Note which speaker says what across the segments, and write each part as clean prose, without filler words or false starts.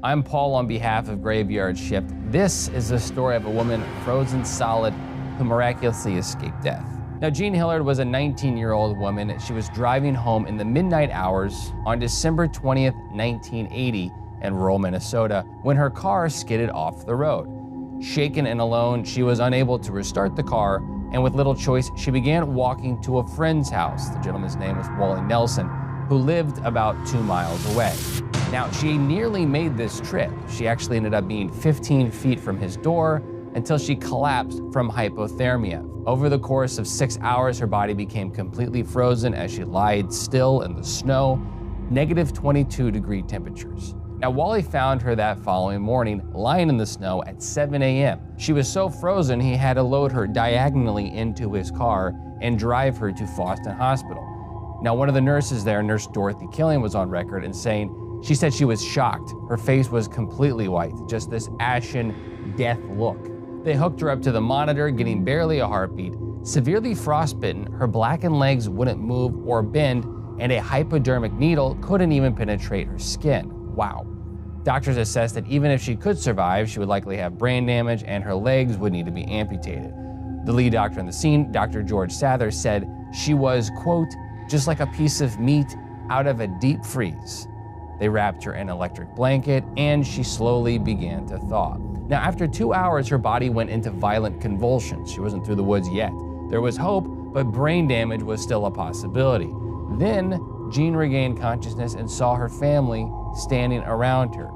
Speaker 1: I'm Paul on behalf of Graveyard Shift. This is the story of a woman frozen solid who miraculously escaped death. Now, Jean Hilliard was a 19-year-old woman. She was driving home in the midnight hours on December 20th, 1980 in rural Minnesota when her car skidded off the road. Shaken and alone, she was unable to restart the car, and with little choice, she began walking to a friend's house. The gentleman's name was Wally Nelson, who lived about 2 miles away. Now, she nearly made this trip. She actually ended up being 15 feet from his door until she collapsed from hypothermia. Over the course of 6 hours, her body became completely frozen as she lied still in the snow, negative 22-degree temperatures. Now, Wally found her that following morning lying in the snow at 7 a.m. She was so frozen, he had to load her diagonally into his car and drive her to Foston Hospital. Now, one of the nurses there, Nurse Dorothy Killian, was on record and saying she said she was shocked. Her face was completely white, just this ashen death look. They hooked her up to the monitor, getting barely a heartbeat. Severely frostbitten, her blackened legs wouldn't move or bend, and a hypodermic needle couldn't even penetrate her skin. Wow. Doctors assessed that even if she could survive, she would likely have brain damage and her legs would need to be amputated. The lead doctor on the scene, Dr. George Sather, said she was, quote, just like a piece of meat out of a deep freeze. They wrapped her in an electric blanket and she slowly began to thaw. Now, after 2 hours, her body went into violent convulsions. She wasn't through the woods yet. There was hope, but brain damage was still a possibility. Then Jean regained consciousness and saw her family standing around her.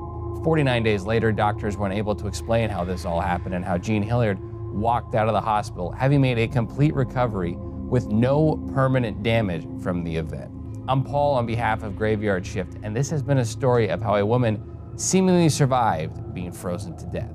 Speaker 1: 49 days later, doctors weren't able to explain how this all happened and how Jean Hilliard walked out of the hospital, having made a complete recovery with no permanent damage from the event. I'm Paul on behalf of Graveyard Shift, and this has been a story of how a woman seemingly survived being frozen to death.